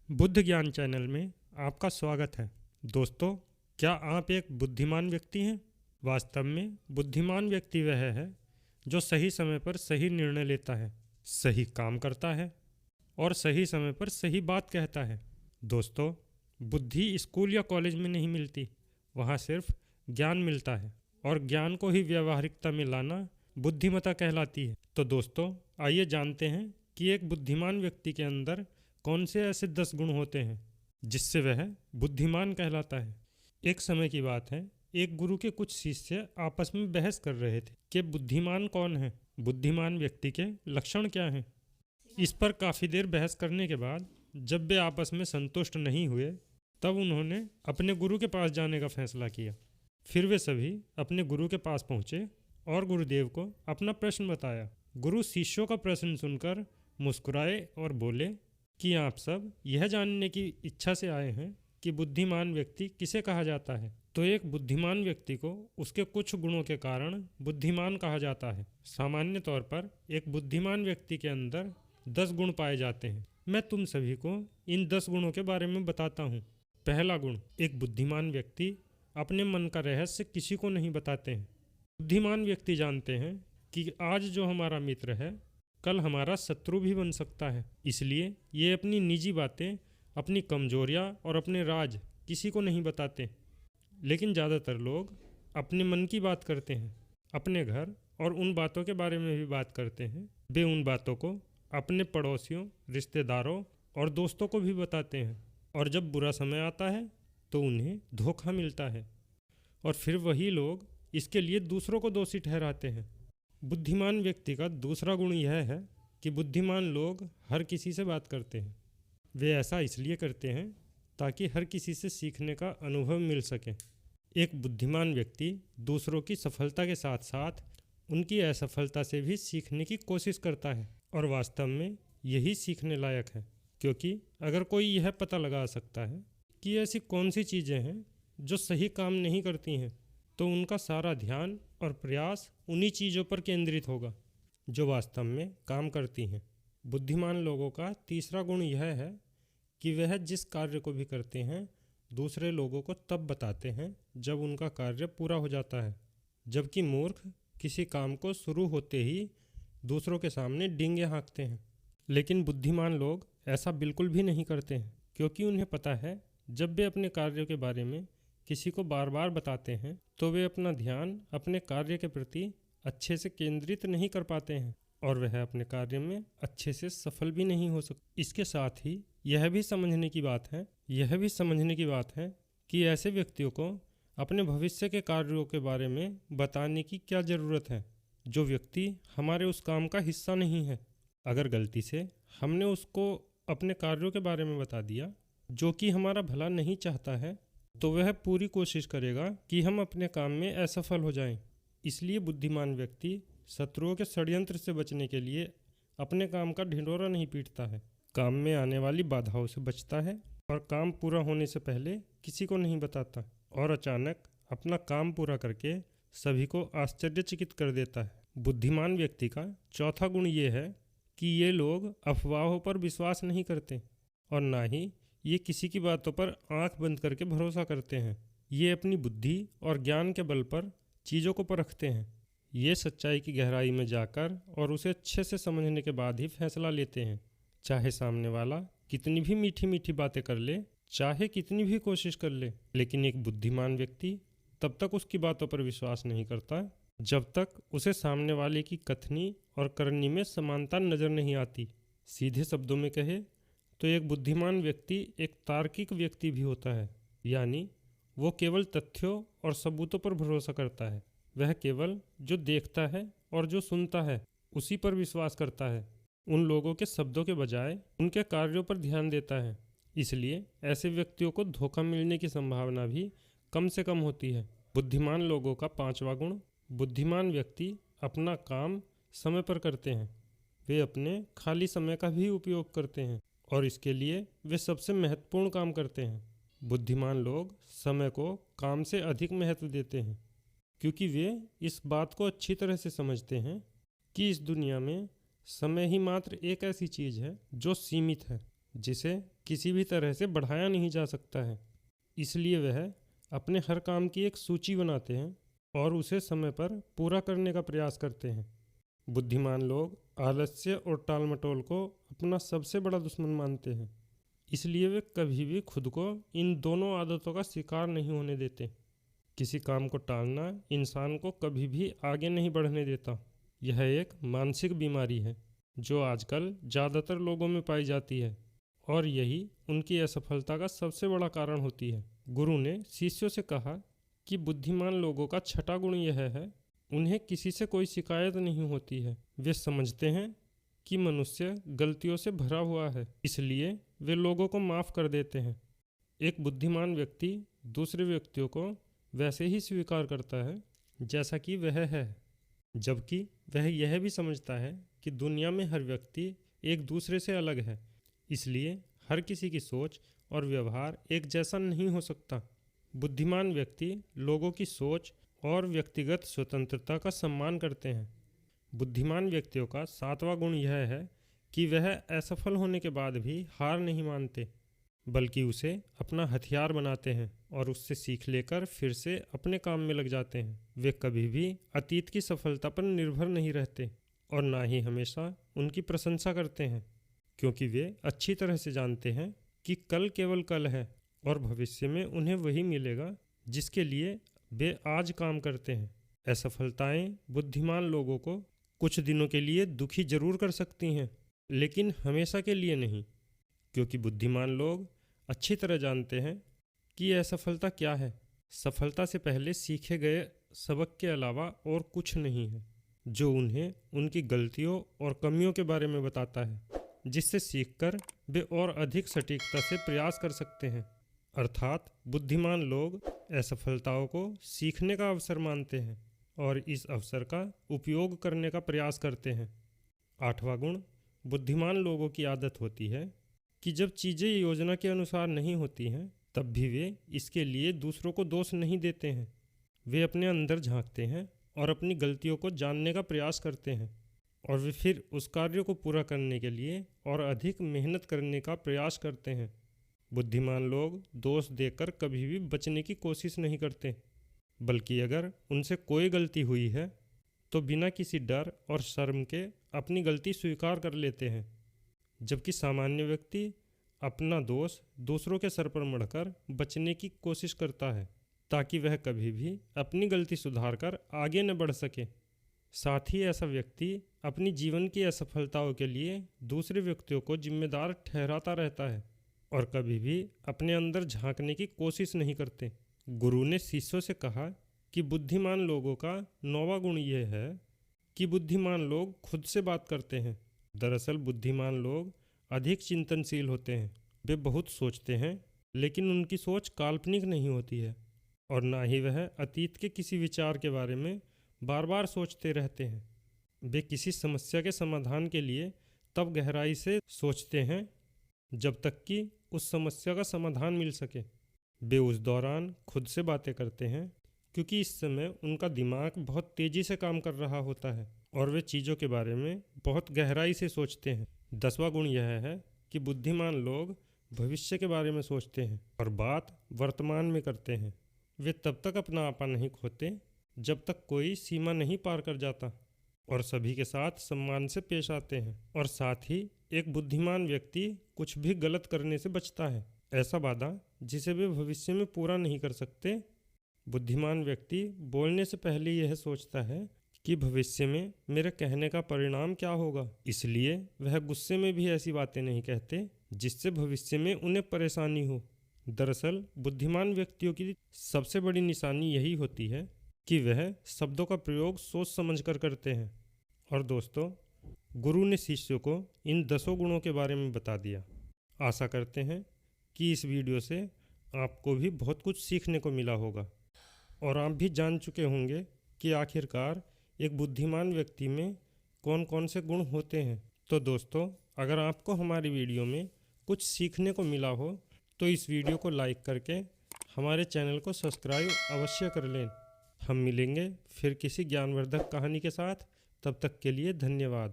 बुद्ध ज्ञान चैनल में आपका स्वागत है। दोस्तों, क्या आप एक बुद्धिमान व्यक्ति हैं? वास्तव में बुद्धिमान व्यक्ति वह है जो सही समय पर सही निर्णय लेता है, सही काम करता है और सही समय पर सही बात कहता है। दोस्तों, बुद्धि स्कूल या कॉलेज में नहीं मिलती, वहाँ सिर्फ ज्ञान मिलता है और ज्ञान को ही व्यावहारिकता में लाना बुद्धिमत्ता कहलाती है। तो दोस्तों, आइए जानते हैं कि एक बुद्धिमान व्यक्ति के अंदर कौन से ऐसे 10 गुण होते हैं जिससे वह बुद्धिमान कहलाता है। एक समय की बात है, एक गुरु के कुछ शिष्य आपस में बहस कर रहे थे कि बुद्धिमान कौन है, बुद्धिमान व्यक्ति के लक्षण क्या हैं। इस पर काफ़ी देर बहस करने के बाद जब वे आपस में संतुष्ट नहीं हुए, तब उन्होंने अपने गुरु के पास जाने का फैसला किया। फिर वे सभी अपने गुरु के पास पहुँचे और गुरुदेव को अपना प्रश्न बताया। गुरु शिष्यों का प्रश्न सुनकर मुस्कुराए और बोले कि आप सब यह जानने की इच्छा से आए हैं कि बुद्धिमान व्यक्ति किसे कहा जाता है। तो एक बुद्धिमान व्यक्ति को उसके कुछ गुणों के कारण बुद्धिमान कहा जाता है। सामान्य तौर पर एक बुद्धिमान व्यक्ति के अंदर 10 गुण पाए जाते हैं। मैं तुम सभी को इन 10 गुणों के बारे में बताता हूँ। पहला गुण, एक बुद्धिमान व्यक्ति अपने मन का रहस्य किसी को नहीं बताते हैं। बुद्धिमान व्यक्ति जानते हैं कि आज जो हमारा मित्र है, कल हमारा शत्रु भी बन सकता है। इसलिए ये अपनी निजी बातें, अपनी कमजोरियां और अपने राज किसी को नहीं बताते। लेकिन ज़्यादातर लोग अपने मन की बात करते हैं, अपने घर और उन बातों के बारे में भी बात करते हैं। वे उन बातों को अपने पड़ोसियों, रिश्तेदारों और दोस्तों को भी बताते हैं। और जब बुरा समय आता है तो उन्हें धोखा मिलता है और फिर वही लोग इसके लिए दूसरों को दोषी ठहराते हैं। बुद्धिमान व्यक्ति का दूसरा गुण यह है कि बुद्धिमान लोग हर किसी से बात करते हैं। वे ऐसा इसलिए करते हैं ताकि हर किसी से सीखने का अनुभव मिल सके। एक बुद्धिमान व्यक्ति दूसरों की सफलता के साथ साथ उनकी असफलता से भी सीखने की कोशिश करता है और वास्तव में यही सीखने लायक है, क्योंकि अगर कोई यह पता लगा सकता है कि ऐसी कौन सी चीज़ें हैं जो सही काम नहीं करती हैं, तो उनका सारा ध्यान और प्रयास उन्हीं चीज़ों पर केंद्रित होगा जो वास्तव में काम करती हैं। बुद्धिमान लोगों का तीसरा गुण यह है कि वह जिस कार्य को भी करते हैं, दूसरे लोगों को तब बताते हैं जब उनका कार्य पूरा हो जाता है, जबकि मूर्ख किसी काम को शुरू होते ही दूसरों के सामने डींगे हाँकते हैं। लेकिन बुद्धिमान लोग ऐसा बिल्कुल भी नहीं करते हैं, क्योंकि उन्हें पता है जब वे अपने कार्यों के बारे में किसी को बार बार बताते हैं तो वे अपना ध्यान अपने कार्य के प्रति अच्छे से केंद्रित नहीं कर पाते हैं और वह अपने कार्य में अच्छे से सफल भी नहीं हो सकते। इसके साथ ही यह भी समझने की बात है कि ऐसे व्यक्तियों को अपने भविष्य के कार्यों के बारे में बताने की क्या ज़रूरत है, जो व्यक्ति हमारे उस काम का हिस्सा नहीं है। अगर गलती से हमने उसको अपने कार्यों के बारे में बता दिया जो कि हमारा भला नहीं चाहता है, तो वह पूरी कोशिश करेगा कि हम अपने काम में असफल हो जाएं। इसलिए बुद्धिमान व्यक्ति शत्रुओं के षड्यंत्र से बचने के लिए अपने काम का ढिंढोरा नहीं पीटता है, काम में आने वाली बाधाओं से बचता है और काम पूरा होने से पहले किसी को नहीं बताता और अचानक अपना काम पूरा करके सभी को आश्चर्यचकित कर देता है। बुद्धिमान व्यक्ति का चौथा गुण ये है कि ये लोग अफवाहों पर विश्वास नहीं करते और ना ही ये किसी की बातों पर आंख बंद करके भरोसा करते हैं। ये अपनी बुद्धि और ज्ञान के बल पर चीज़ों को परखते हैं। ये सच्चाई की गहराई में जाकर और उसे अच्छे से समझने के बाद ही फैसला लेते हैं, चाहे सामने वाला कितनी भी मीठी मीठी बातें कर ले, चाहे कितनी भी कोशिश कर ले। लेकिन एक बुद्धिमान व्यक्ति तब तक उसकी बातों पर विश्वास नहीं करता जब तक उसे सामने वाले की कथनी और करनी में समानता नज़र नहीं आती। सीधे शब्दों में कहे तो एक बुद्धिमान व्यक्ति एक तार्किक व्यक्ति भी होता है, यानी वो केवल तथ्यों और सबूतों पर भरोसा करता है। वह केवल जो देखता है और जो सुनता है उसी पर विश्वास करता है, उन लोगों के शब्दों के बजाय उनके कार्यों पर ध्यान देता है। इसलिए ऐसे व्यक्तियों को धोखा मिलने की संभावना भी कम से कम होती है। बुद्धिमान लोगों का पांचवा गुण, बुद्धिमान व्यक्ति अपना काम समय पर करते हैं। वे अपने खाली समय का भी उपयोग करते हैं और इसके लिए वे सबसे महत्वपूर्ण काम करते हैं। बुद्धिमान लोग समय को काम से अधिक महत्व देते हैं, क्योंकि वे इस बात को अच्छी तरह से समझते हैं कि इस दुनिया में समय ही मात्र एक ऐसी चीज़ है जो सीमित है जिसे किसी भी तरह से बढ़ाया नहीं जा सकता है। इसलिए वह अपने हर काम की एक सूची बनाते हैं और उसे समय पर पूरा करने का प्रयास करते हैं। बुद्धिमान लोग आलस्य और टालमटोल को अपना सबसे बड़ा दुश्मन मानते हैं। इसलिए वे कभी भी खुद को इन दोनों आदतों का शिकार नहीं होने देते। किसी काम को टालना इंसान को कभी भी आगे नहीं बढ़ने देता। यह एक मानसिक बीमारी है जो आजकल ज़्यादातर लोगों में पाई जाती है और यही उनकी असफलता का सबसे बड़ा कारण होती है। गुरु ने शिष्यों से कहा कि बुद्धिमान लोगों का छठा गुण यह है, उन्हें किसी से कोई शिकायत नहीं होती है। वे समझते हैं कि मनुष्य गलतियों से भरा हुआ है, इसलिए वे लोगों को माफ़ कर देते हैं। एक बुद्धिमान व्यक्ति दूसरे व्यक्तियों को वैसे ही स्वीकार करता है जैसा कि वह है, जबकि वह यह भी समझता है कि दुनिया में हर व्यक्ति एक दूसरे से अलग है, इसलिए हर किसी की सोच और व्यवहार एक जैसा नहीं हो सकता। बुद्धिमान व्यक्ति लोगों की सोच और व्यक्तिगत स्वतंत्रता का सम्मान करते हैं। बुद्धिमान व्यक्तियों का सातवां गुण यह है कि वह असफल होने के बाद भी हार नहीं मानते, बल्कि उसे अपना हथियार बनाते हैं और उससे सीख लेकर फिर से अपने काम में लग जाते हैं। वे कभी भी अतीत की सफलता पर निर्भर नहीं रहते और ना ही हमेशा उनकी प्रशंसा करते हैं, क्योंकि वे अच्छी तरह से जानते हैं कि कल केवल कल है और भविष्य में उन्हें वही मिलेगा जिसके लिए वे आज काम करते हैं। असफलताएं बुद्धिमान लोगों को कुछ दिनों के लिए दुखी जरूर कर सकती हैं, लेकिन हमेशा के लिए नहीं, क्योंकि बुद्धिमान लोग अच्छी तरह जानते हैं कि असफलता क्या है। सफलता से पहले सीखे गए सबक के अलावा और कुछ नहीं है जो उन्हें उनकी गलतियों और कमियों के बारे में बताता है, जिससे सीखकर वे और अधिक सटीकता से प्रयास कर सकते हैं। अर्थात बुद्धिमान लोग असफलताओं को सीखने का अवसर मानते हैं और इस अवसर का उपयोग करने का प्रयास करते हैं। आठवां गुण, बुद्धिमान लोगों की आदत होती है कि जब चीज़ें योजना के अनुसार नहीं होती हैं तब भी वे इसके लिए दूसरों को दोष नहीं देते हैं। वे अपने अंदर झांकते हैं और अपनी गलतियों को जानने का प्रयास करते हैं और वे फिर उस कार्य को पूरा करने के लिए और अधिक मेहनत करने का प्रयास करते हैं। बुद्धिमान लोग दोष देकर कभी भी बचने की कोशिश नहीं करते, बल्कि अगर उनसे कोई गलती हुई है तो बिना किसी डर और शर्म के अपनी गलती स्वीकार कर लेते हैं, जबकि सामान्य व्यक्ति अपना दोष दूसरों के सर पर मढ़कर बचने की कोशिश करता है ताकि वह कभी भी अपनी गलती सुधार कर आगे न बढ़ सके। साथ ही ऐसा व्यक्ति अपनी जीवन की असफलताओं के लिए दूसरे व्यक्तियों को जिम्मेदार ठहराता रहता है और कभी भी अपने अंदर झांकने की कोशिश नहीं करते। गुरु ने शिष्यों से कहा कि बुद्धिमान लोगों का नौवां गुण यह है कि बुद्धिमान लोग खुद से बात करते हैं। दरअसल बुद्धिमान लोग अधिक चिंतनशील होते हैं। वे बहुत सोचते हैं, लेकिन उनकी सोच काल्पनिक नहीं होती है और ना ही वह अतीत के किसी विचार के बारे में बार बार सोचते रहते हैं। वे किसी समस्या के समाधान के लिए तब गहराई से सोचते हैं जब तक कि उस समस्या का समाधान मिल सके। वे उस दौरान खुद से बातें करते हैं क्योंकि इस समय उनका दिमाग बहुत तेज़ी से काम कर रहा होता है और वे चीज़ों के बारे में बहुत गहराई से सोचते हैं। 10वां गुण यह है कि बुद्धिमान लोग भविष्य के बारे में सोचते हैं और बात वर्तमान में करते हैं। वे तब तक अपना आपा नहीं खोते जब तक कोई सीमा नहीं पार कर जाता और सभी के साथ सम्मान से पेश आते हैं। और साथ ही एक बुद्धिमान व्यक्ति कुछ भी गलत करने से बचता है, ऐसा वादा जिसे वे भविष्य में पूरा नहीं कर सकते। बुद्धिमान व्यक्ति बोलने से पहले यह सोचता है कि भविष्य में मेरे कहने का परिणाम क्या होगा, इसलिए वह गुस्से में भी ऐसी बातें नहीं कहते जिससे भविष्य में उन्हें परेशानी हो। दरअसल बुद्धिमान व्यक्तियों की सबसे बड़ी निशानी यही होती है कि वह शब्दों का प्रयोग सोच समझकर करते हैं। और दोस्तों, गुरु ने शिष्यों को इन 10 गुणों के बारे में बता दिया। आशा करते हैं कि इस वीडियो से आपको भी बहुत कुछ सीखने को मिला होगा और आप भी जान चुके होंगे कि आखिरकार एक बुद्धिमान व्यक्ति में कौन कौन से गुण होते हैं। तो दोस्तों, अगर आपको हमारी वीडियो में कुछ सीखने को मिला हो तो इस वीडियो को लाइक करके हमारे चैनल को सब्सक्राइब अवश्य कर लें। हम मिलेंगे फिर किसी ज्ञानवर्धक कहानी के साथ। तब तक के लिए धन्यवाद।